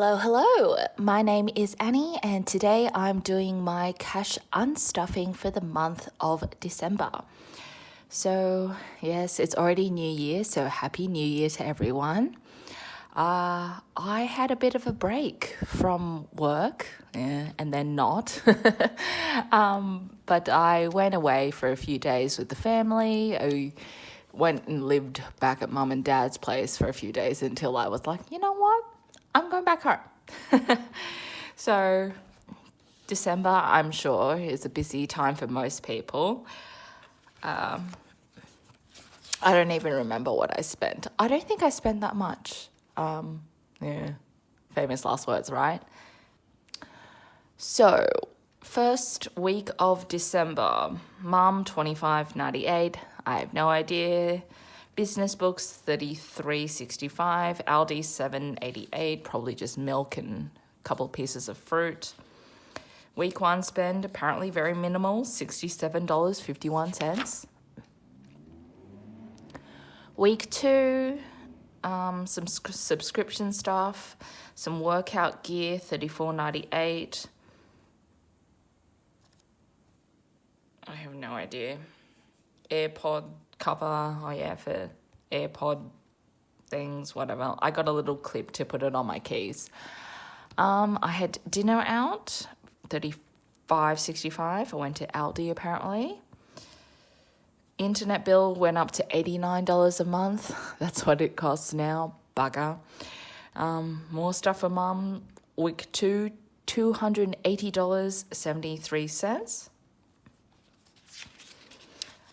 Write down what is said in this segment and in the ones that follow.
Hello. My name is Annie, and today I'm doing my cash unstuffing for the month of December. So, yes, it's already New Year, so Happy New Year to everyone. I had a bit of a break from work, and then not. But I went away for a few days with the family. I went and lived back at mum and dad's place for a few days until I was like, you know what? I'm going back home. So December, I'm sure, is a busy time for most people. I don't even remember what I spent. I don't think I spent that much. Famous last words, right? So, first week of December, mum $25.98. I have no idea. Business books $33.65, Aldi $7.88, probably just milk and a couple of pieces of fruit. Week one spend apparently very minimal, $67.51. Week two, some subscription stuff, some workout gear, $34.98. I have no idea. AirPod cover, for AirPod things, whatever. I got a little clip to put it on my keys. I had dinner out, $35.65. I went to Aldi apparently. Internet bill went up to $89 a month. That's what it costs now. Bugger. More stuff for mum. Week two, $280.73.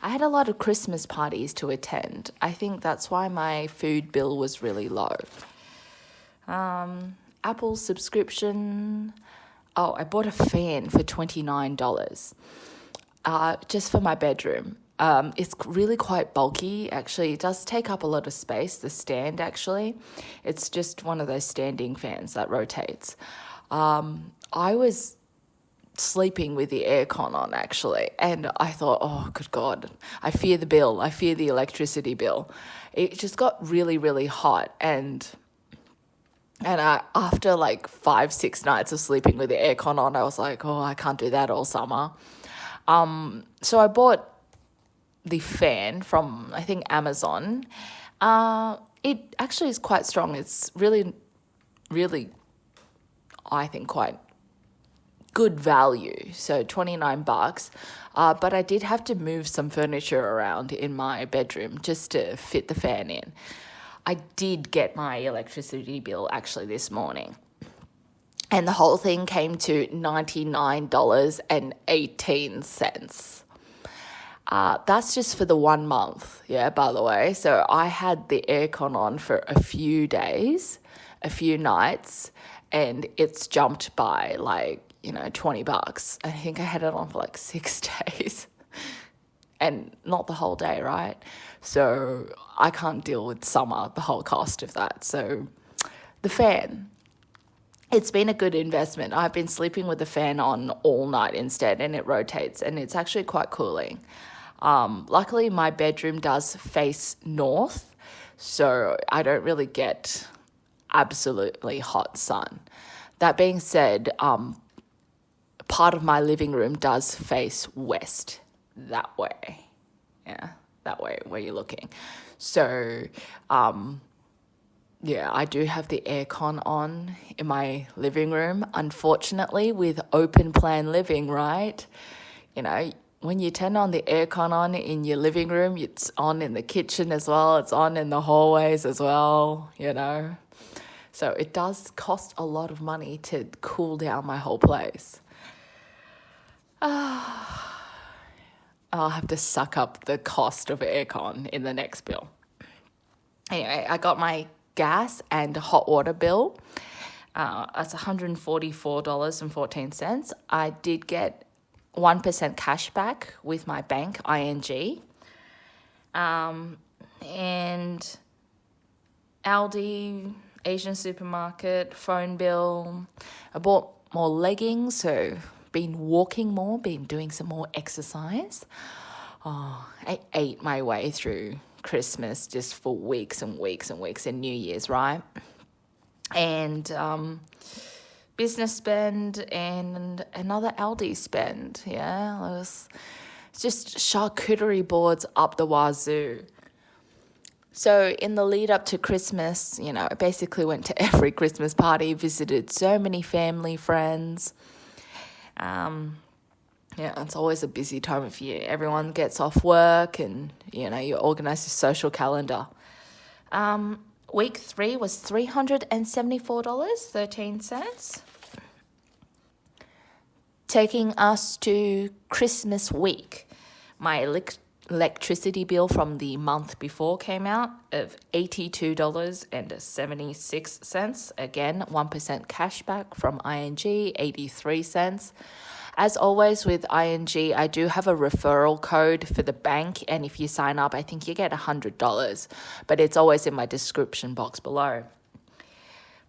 I had a lot of Christmas parties to attend. I think that's why my food bill was really low. Apple subscription. Oh, I bought a fan for $29 just for my bedroom. It's really quite bulky, actually. It does take up a lot of space, the stand, actually. It's just one of those standing fans that rotates. I was sleeping with the aircon on, actually, and I thought, oh, good God, I fear the bill. I fear the electricity bill. It just got really, really hot, and after like 5-6 nights of sleeping with the aircon on, I was like, oh, I can't do that all summer. So I bought the fan from, I think, Amazon. It actually is quite strong. It's really, really, I think, quite good value. So $29. But I did have to move some furniture around in my bedroom just to fit the fan in. I did get my electricity bill actually this morning, and the whole thing came to $99.18. That's just for the 1 month, by the way. So I had the aircon on for a few days, a few nights, and it's jumped by $20. I think I had it on for 6 days and not the whole day, right? So I can't deal with summer, the whole cost of that. So the fan, it's been a good investment. I've been sleeping with the fan on all night instead, and it rotates, and it's actually quite cooling. Luckily, my bedroom does face north, so I don't really get absolutely hot sun. That being said, part of my living room does face west, that way. Yeah, that way where you're looking. So, I do have the aircon on in my living room, unfortunately, with open plan living, right? When you turn on the aircon on in your living room, it's on in the kitchen as well. It's on in the hallways as well, So it does cost a lot of money to cool down my whole place. I'll have to suck up the cost of aircon in the next bill. Anyway, I got my gas and hot water bill. That's $144.14. I did get 1% cash back with my bank, ING. And Aldi, Asian supermarket, phone bill. I bought more leggings, so been walking more, been doing some more exercise. I ate my way through Christmas just for weeks and weeks and weeks, and New Year's, right? and business spend and another Aldi spend. Yeah, it was just charcuterie boards up the wazoo. So in the lead up to Christmas, I basically went to every Christmas party, visited so many family, friends. It's always a busy time of year. Everyone gets off work and, you organise your social calendar. Week 3 was $374.13. Taking us to Christmas week. My electricity bill from the month before came out of $82.76. Again, 1% cashback from ING, 83 cents. As always with ING, I do have a referral code for the bank, and if you sign up, I think you get $100, but it's always in my description box below.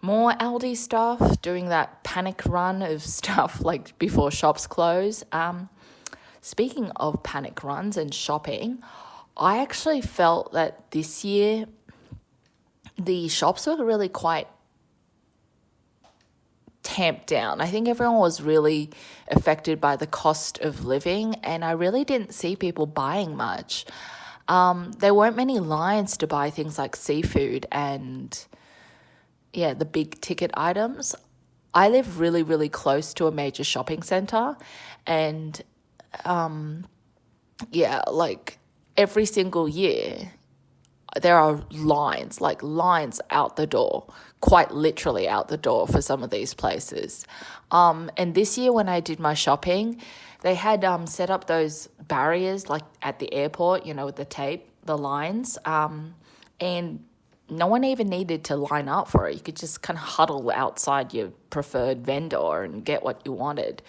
More Aldi stuff, doing that panic run of stuff like before shops close. Speaking of panic runs and shopping, I actually felt that this year the shops were really quite tamped down. I think everyone was really affected by the cost of living, and I really didn't see people buying much. There weren't many lines to buy things like seafood and, the big ticket items. I live really, really close to a major shopping centre, and like every single year there are lines out the door, quite literally out the door for some of these places. And this year when I did my shopping, they had set up those barriers like at the airport, with the tape, the lines, and no one even needed to line up for it. You could just kind of huddle outside your preferred vendor and get what you wanted.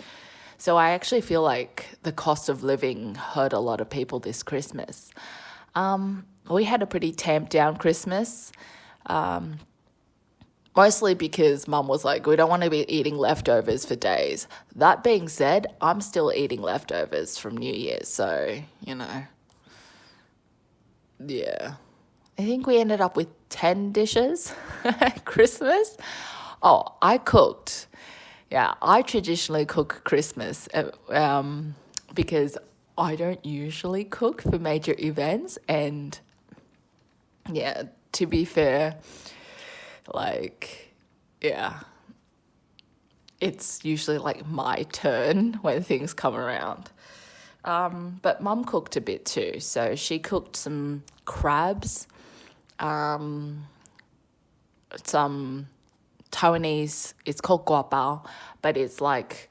So I actually feel like the cost of living hurt a lot of people this Christmas. We had a pretty tamped down Christmas, mostly because Mum was like, we don't want to be eating leftovers for days. That being said, I'm still eating leftovers from New Year's, so, yeah. I think we ended up with 10 dishes at Christmas. Oh, I cooked. Yeah, I traditionally cook Christmas because I don't usually cook for major events, and to be fair, it's usually like my turn when things come around. But Mum cooked a bit too, so she cooked some crabs, some Taiwanese. It's called guapao, but it's like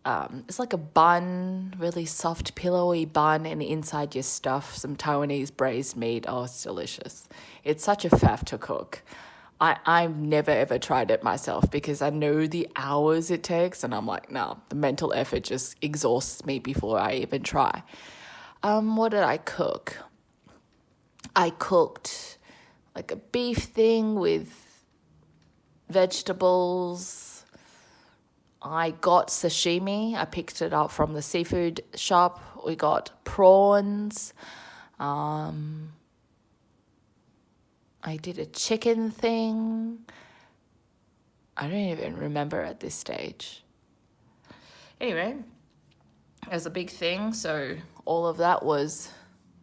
a bun, really soft, pillowy bun, and inside you stuff some Taiwanese braised meat. Oh, it's delicious. It's such a faff to cook. I've never ever tried it myself because I know the hours it takes, and I'm like, no, the mental effort just exhausts me before I even try. What did I cook? I cooked like a beef thing with vegetables. I got sashimi. I picked it up from the seafood shop. We got prawns. I did a chicken thing. I don't even remember at this stage. Anyway, it was a big thing. So all of that was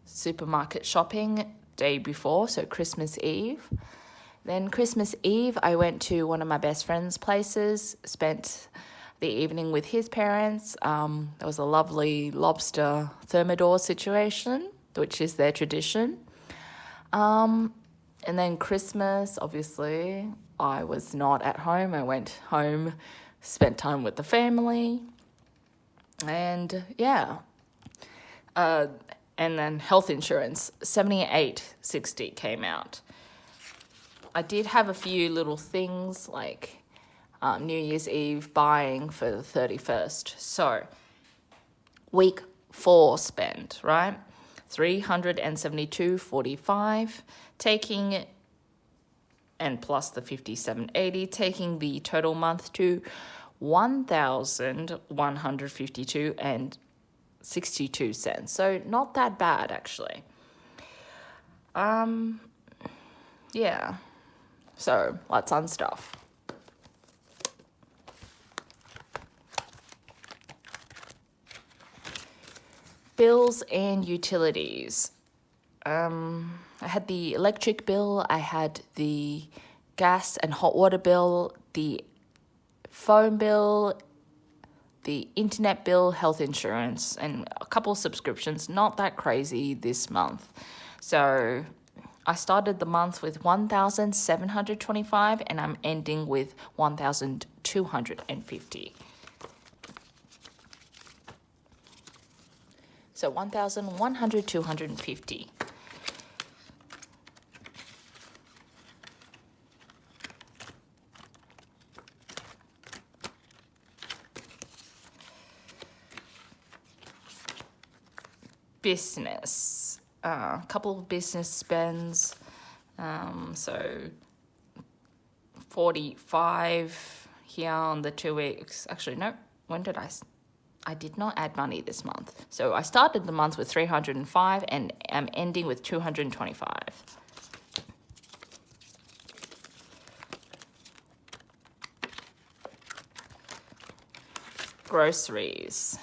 supermarket shopping day before, so Christmas Eve. Then Christmas Eve, I went to one of my best friend's places, spent the evening with his parents. There was a lovely lobster thermidor situation, which is their tradition. And then Christmas, obviously, I was not at home. I went home, spent time with the family. And and then health insurance, $78.60 came out. I did have a few little things like New Year's Eve buying for the 31st. So week 4 spend, right? $372.45, taking, and plus the $57.80, taking the total month to $1,152.62. So not that bad, actually. So let's unstuff. bills and utilities. I had the electric bill, I had the gas and hot water bill, the phone bill, the internet bill, health insurance, and a couple of subscriptions. Not that crazy this month. So I started the month with $1,725 and I'm ending with $1,250. So $1,100, $250. Business, a couple of business spends, so 45 here on the 2 weeks. Actually, no, when did I did not add money this month. So I started the month with 305 and I'm ending with 225. Groceries.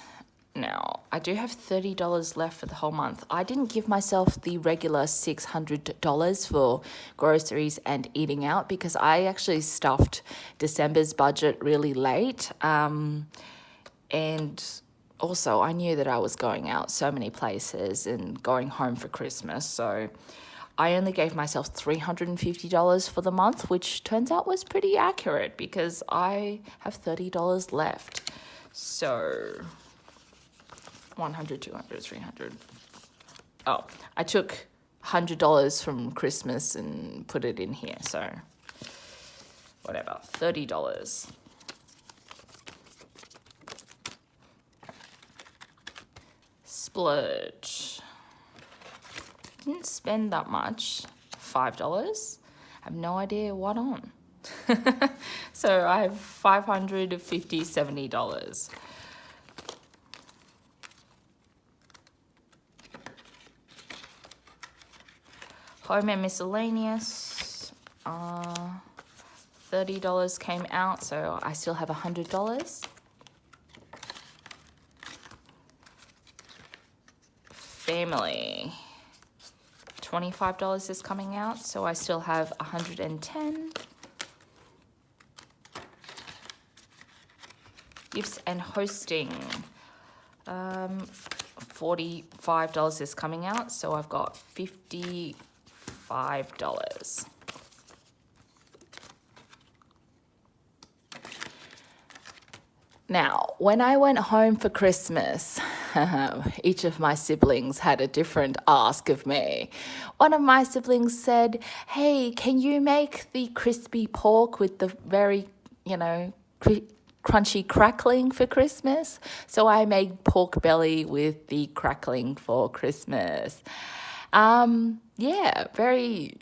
Now, I do have $30 left for the whole month. I didn't give myself the regular $600 for groceries and eating out because I actually stuffed December's budget really late. And also, I knew that I was going out so many places and going home for Christmas. So I only gave myself $350 for the month, which turns out was pretty accurate because I have $30 left. So 100, 200, 300. Oh, I took $100 from Christmas and put it in here. So whatever, $30. Splurge. Didn't spend that much. $5. I have no idea what on. So I have $550, $70. Home and miscellaneous. $30 came out, so I still have $100. Family. $25 is coming out, so I still have $110. Gifts and hosting. $45 is coming out, so I've got $55. Now, when I went home for Christmas, each of my siblings had a different ask of me. One of my siblings said, "Hey, can you make the crispy pork with the very, crunchy crackling for Christmas?" So I made pork belly with the crackling for Christmas. Very,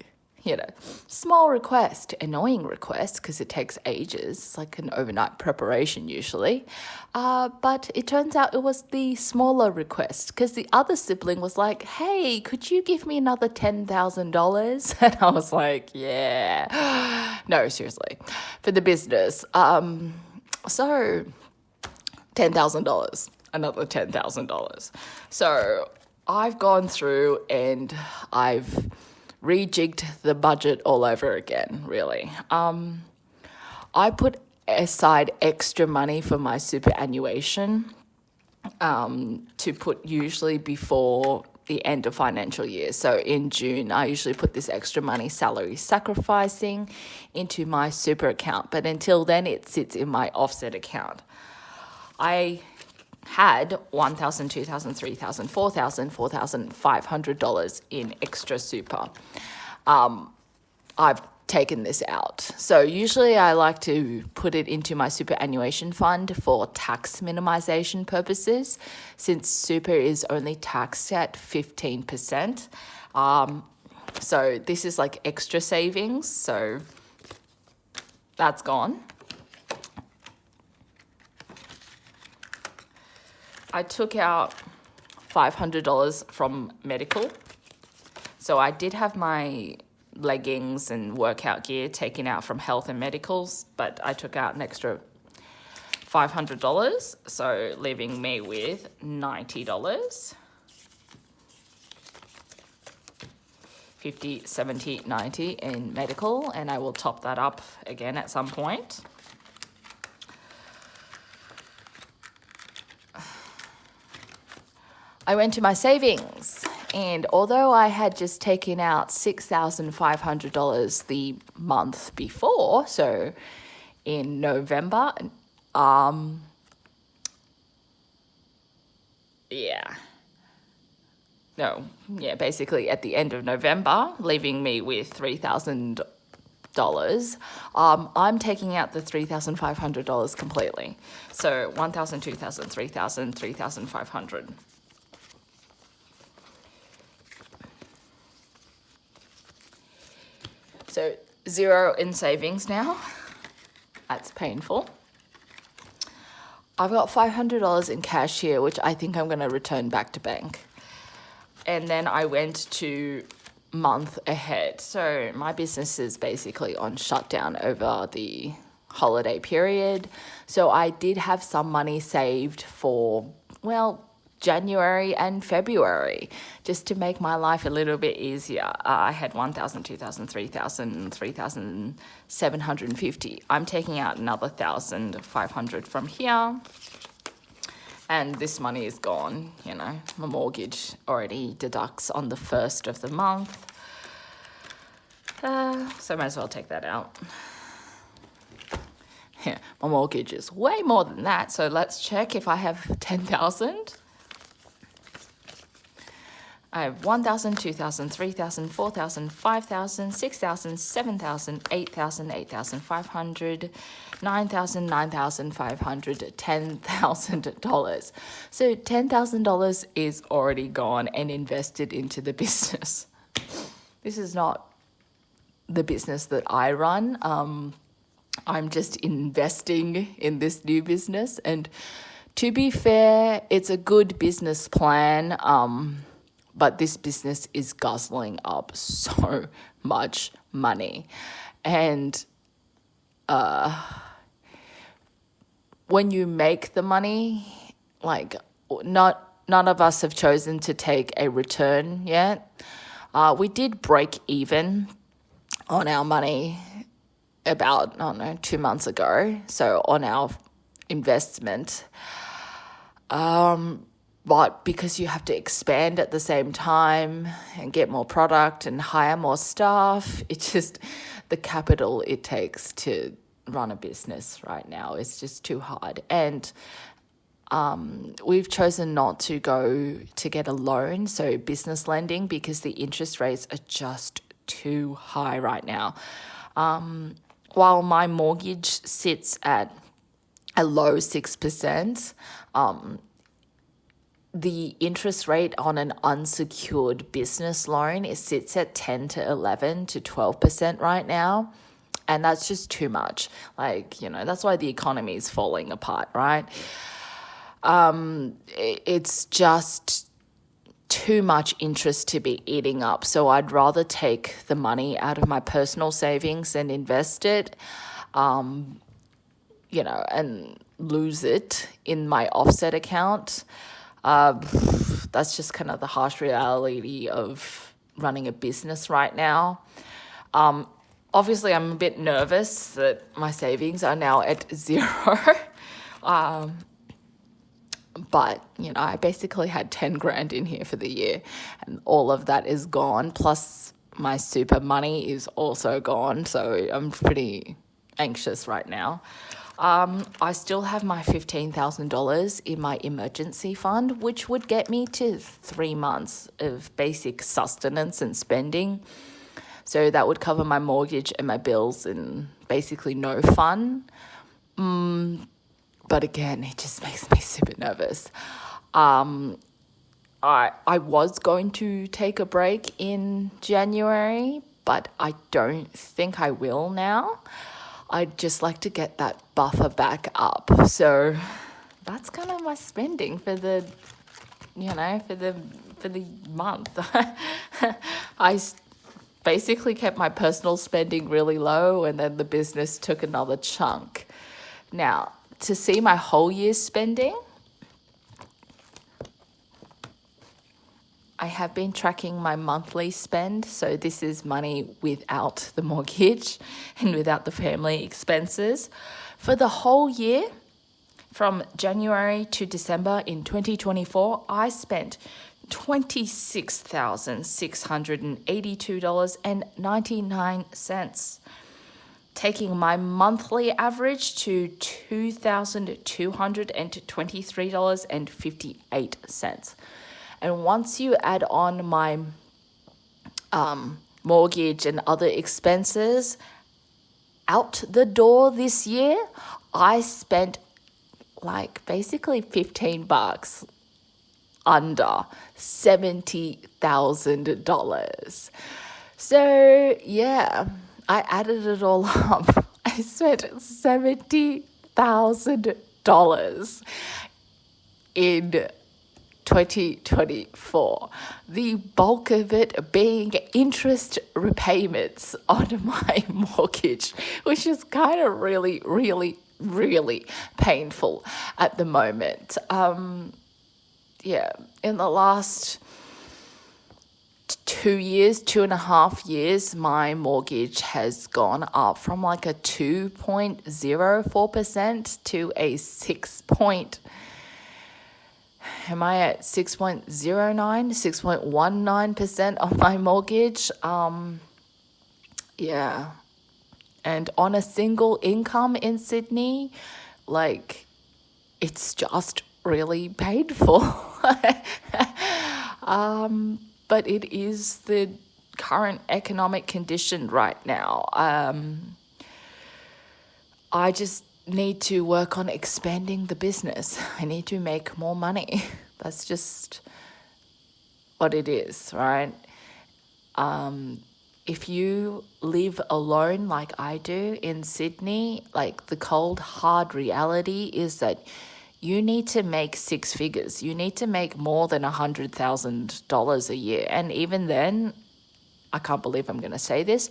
small request, annoying request because it takes ages. It's like an overnight preparation usually. But it turns out it was the smaller request because the other sibling was like, "Hey, could you give me another $10,000? And I was like, yeah. No, seriously. For the business. So $10,000, another $10,000. So I've gone through and I've rejigged the budget all over again, really. I put aside extra money for my superannuation to put usually before the end of financial year. So in June, I usually put this extra money salary sacrificing into my super account. But until then, it sits in my offset account. I had $1,000, $2,000, $3,000, $4,000, $4,500 in extra super. I've taken this out. So usually I like to put it into my superannuation fund for tax minimization purposes, since super is only taxed at 15%. So this is like extra savings. So that's gone. I took out $500 from medical. So I did have my leggings and workout gear taken out from health and medicals, but I took out an extra $500, so leaving me with $90. 50, 70, 90 in medical, and I will top that up again at some point. I went to my savings, and although I had just taken out $6,500 the month before, so in November, basically at the end of November, leaving me with $3,000. I'm taking out the $3,500 completely. So $1,000, $2,000, $3,000, $3,500. So 0 in savings now. That's painful. I've got $500 in cash here, which I think I'm going to return back to bank. And then I went to month ahead. So my business is basically on shutdown over the holiday period. So I did have some money saved for, January and February, just to make my life a little bit easier. I had $1,000, $2,000, $3,000, $3,750. I'm taking out another $1,500 from here. And this money is gone, my mortgage already deducts on the 1st of the month. So might as well take that out. Yeah, my mortgage is way more than that. So let's check if I have 10,000. I have 1,000, 2,000, 3,000, 4,000, 5,000, 6,000, 7,000, 8,000, 8,500, 9,000, 9,500, $10,000. So $10,000 is already gone and invested into the business. This is not the business that I run. I'm just investing in this new business. And to be fair, it's a good business plan. But this business is guzzling up so much money. And when you make the money, none of us have chosen to take a return yet. We did break even on our money about, 2 months ago. So on our investment. But because you have to expand at the same time and get more product and hire more staff, it's just the capital it takes to run a business right now is just too hard. And we've chosen not to go to get a loan, so business lending, because the interest rates are just too high right now. While my mortgage sits at a low 6%, the interest rate on an unsecured business loan, it sits at 10 to 11 to 12% right now. And that's just too much. That's why the economy is falling apart, right? It's just too much interest to be eating up. So I'd rather take the money out of my personal savings and invest it, and lose it in my offset account. That's just kind of the harsh reality of running a business right now. Obviously, I'm a bit nervous that my savings are now at 0. But, I basically had 10 grand in here for the year, and all of that is gone. Plus my super money is also gone. So I'm pretty anxious right now. I still have my $15,000 in my emergency fund, which would get me to 3 months of basic sustenance and spending. So that would cover my mortgage and my bills and basically no fun. But again, it just makes me super nervous. I was going to take a break in January, but I don't think I will now. I'd just like to get that buffer back up. So that's kind of my spending for the month. I basically kept my personal spending really low, and then the business took another chunk. Now, to see my whole year's spending, I have been tracking my monthly spend. So this is money without the mortgage and without the family expenses. For the whole year, from January to December in 2024, I spent $26,682.99, taking my monthly average to $2,223.58. And once you add on my mortgage and other expenses, out the door this year, I spent like basically $15, under $70,000. So yeah, I added it all up. I spent $70,000 in 2024. The bulk of it being interest repayments on my mortgage, which is kind of really painful at the moment. In the last 2.5 years, my mortgage has gone up from like a 2.04% to a 6.19% on my mortgage. And on a single income in Sydney, like, it's just really painful. But it is the current economic condition right now. I just need to work on expanding the business. I need to make more money. That's just what it is, right? If you live alone like I do in Sydney, like, the cold, hard reality is that you need to make six figures. You need to make more than $100,000 a year. And even then, I can't believe I'm going to say this,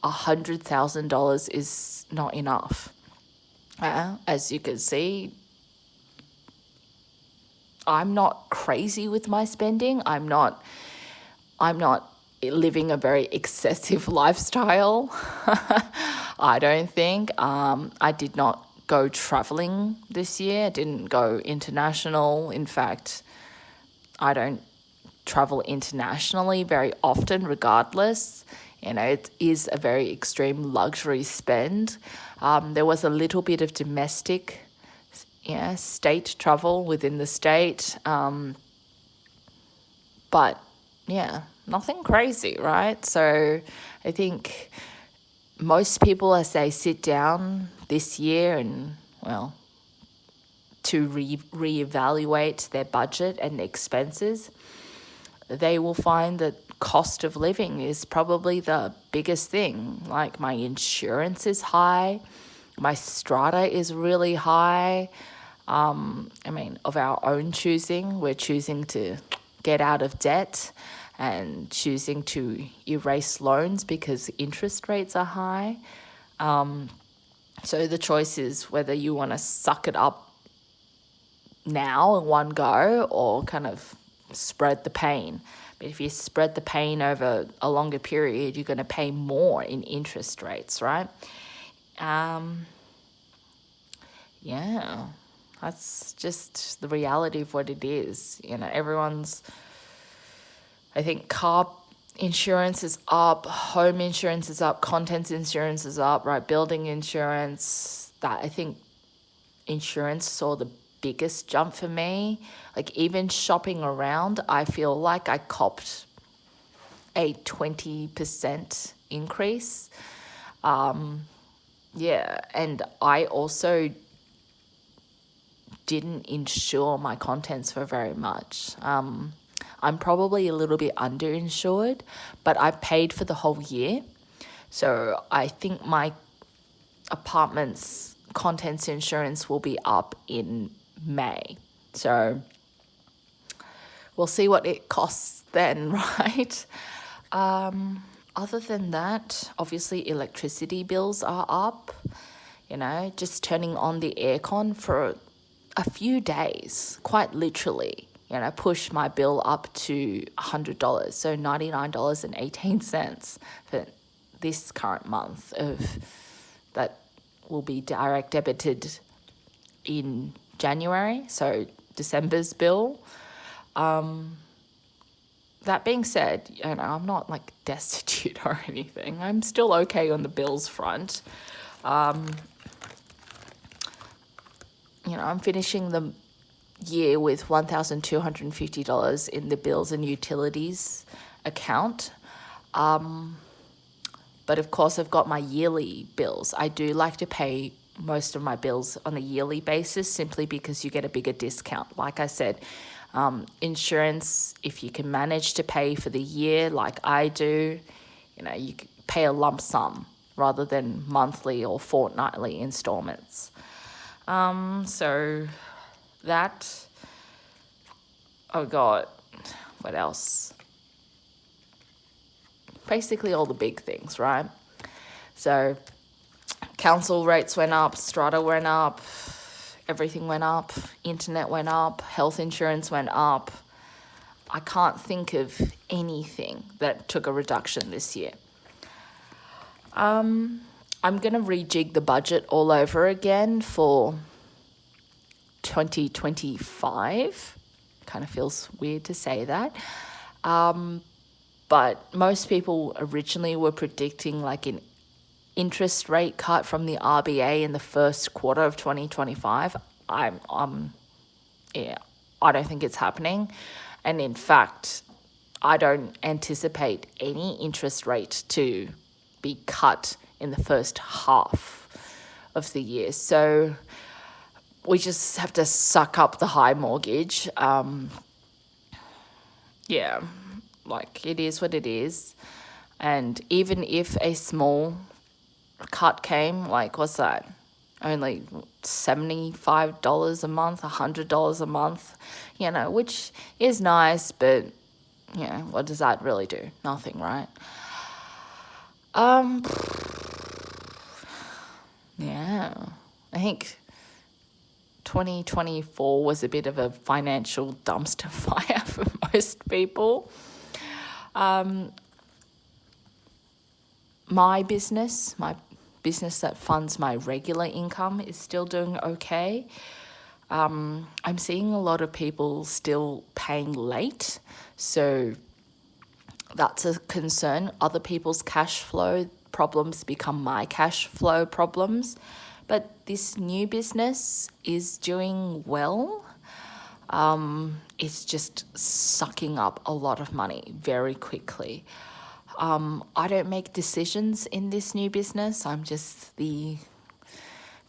$100,000 is not enough. As you can see, I'm not crazy with my spending. I'm not living a very excessive lifestyle. I don't think. I did not go traveling this year. I didn't go international. In fact, I don't travel internationally very often regardless. It is a very extreme luxury spend. There was a little bit of domestic, state travel within the state. But nothing crazy, right? So I think most people, as they sit down this year and, to reevaluate their budget and expenses, they will find that cost of living is probably the biggest thing. Like, my insurance is high, my strata is really high. Of our own choosing, we're choosing to get out of debt and choosing to erase loans because interest rates are high. So the choice is whether you want to suck it up now in one go or kind of spread the pain. But if you spread the pain over a longer period, you're going to pay more in interest rates, right? That's just the reality of what it is. I think car insurance is up, home insurance is up, contents insurance is up, right? Building insurance, I think insurance saw the biggest jump for me. Like, even shopping around, I feel like I copped a 20% increase. And I also didn't insure my contents for very much. I'm probably a little bit underinsured, but I paid for the whole year. So I think my apartment's contents insurance will be up in May. So we'll see what it costs then, right? Other than that, obviously electricity bills are up. Just turning on the aircon for a few days, quite literally, push my bill up to $100. So $99.18 for this current month that will be direct debited in January, so December's bill. That being said, I'm not like destitute or anything. I'm still okay on the bills front. I'm finishing the year with $1,250 in the bills and utilities account. But of course, I've got my yearly bills. I do like to pay most of my bills on a yearly basis simply because you get a bigger discount. Like I said, insurance, if you can manage to pay for the year like I do, you can pay a lump sum rather than monthly or fortnightly installments. So that, oh God, what else? Basically all the big things, right? So council rates went up, strata went up, everything went up, internet went up, health insurance went up. I can't think of anything that took a reduction this year. I'm going to rejig the budget all over again for 2025. Kind of feels weird to say that. But most people originally were predicting like an interest rate cut from the RBA in the first quarter of 2025. I don't think it's happening. And in fact, I don't anticipate any interest rate to be cut in the first half of the year. So we just have to suck up the high mortgage. Like it is what it is. And even if a small cut came, like what's that? Only $75 a month, $100 a month, which is nice, but what does that really do? Nothing, right? I think 2024 was a bit of a financial dumpster fire for most people. My business that funds my regular income is still doing okay. I'm seeing a lot of people still paying late, so that's a concern. Other people's cash flow problems become my cash flow problems, but this new business is doing well. It's just sucking up a lot of money very quickly. I don't make decisions in this new business. I'm just the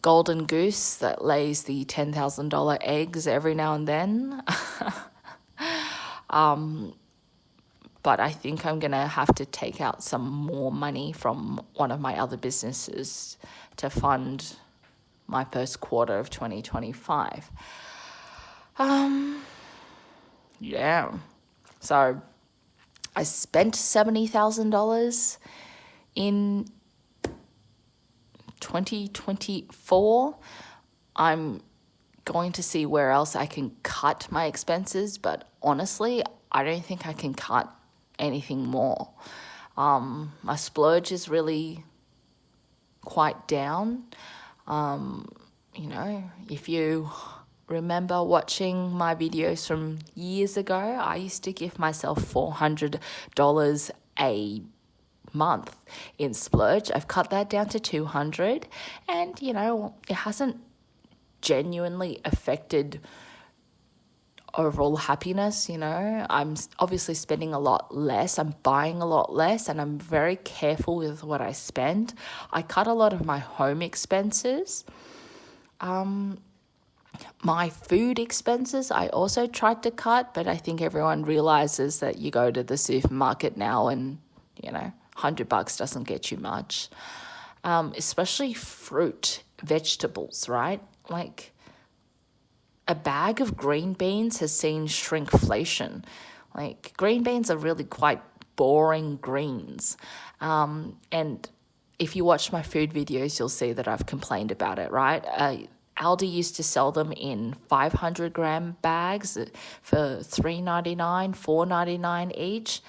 golden goose that lays the $10,000 eggs every now and then. But I think I'm going to have to take out some more money from one of my other businesses to fund my first quarter of 2025. So I spent $70,000 in 2024. I'm going to see where else I can cut my expenses, but honestly, I don't think I can cut anything more. My splurge is really quite down. If you remember watching my videos from years ago, I used to give myself $400 a month in splurge. I've cut that down to $200, and it hasn't genuinely affected overall happiness. I'm obviously spending a lot less, I'm buying a lot less, and I'm very careful with what I spend. I cut a lot of my home expenses. My food expenses I also tried to cut, but I think everyone realizes that you go to the supermarket now and, $100 doesn't get you much. Especially fruit, vegetables, right? Like a bag of green beans has seen shrinkflation. Like green beans are really quite boring greens. And if you watch my food videos, you'll see that I've complained about it, right? Aldi used to sell them in 500-gram bags for $3.99, $4.99 each.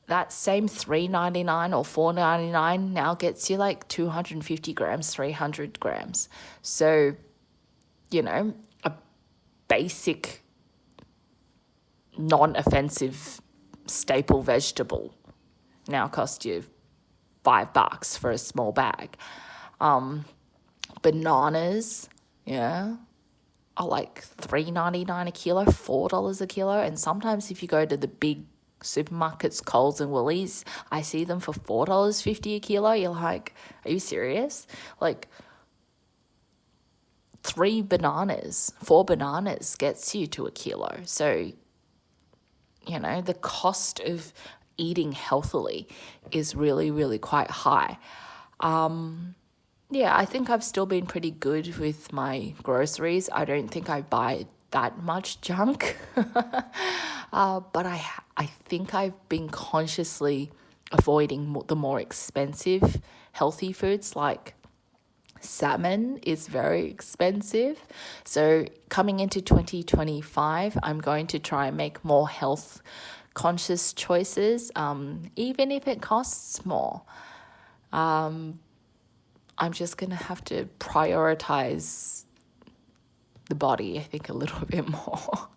That same $3.99 or $4.99 now gets you like 250 grams, 300 grams. So, a basic, non-offensive staple vegetable now costs you $5 for a small bag. Bananas, are like $3.99 a kilo, $4 a kilo. And sometimes if you go to the big supermarkets, Coles and Woolies, I see them for $4.50 a kilo. You're like, are you serious? Like, 4 bananas gets you to a kilo. So, the cost of eating healthily is really, really quite high. I think I've still been pretty good with my groceries. I don't think I buy that much junk. But I think I've been consciously avoiding the more expensive healthy foods, like salmon is very expensive. So coming into 2025, I'm going to try and make more health conscious choices, even if it costs more. I'm just going to have to prioritize the body, I think, a little bit more.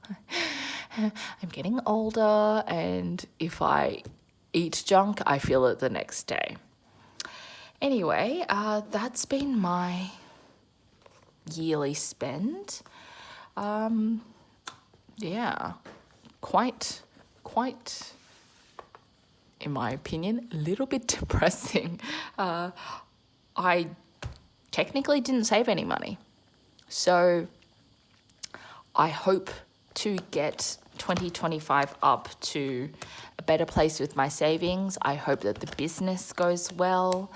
I'm getting older, and if I eat junk, I feel it the next day. Anyway, that's been my yearly spend. Quite, in my opinion, a little bit depressing. I technically didn't save any money. So I hope to get 2025 up to a better place with my savings. I hope that the business goes well.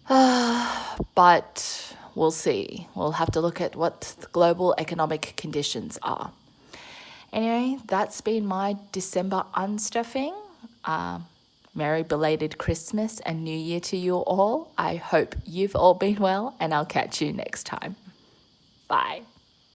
But we'll see. We'll have to look at what the global economic conditions are. Anyway, that's been my December unstuffing. Merry belated Christmas and New Year to you all. I hope you've all been well, and I'll catch you next time. Bye.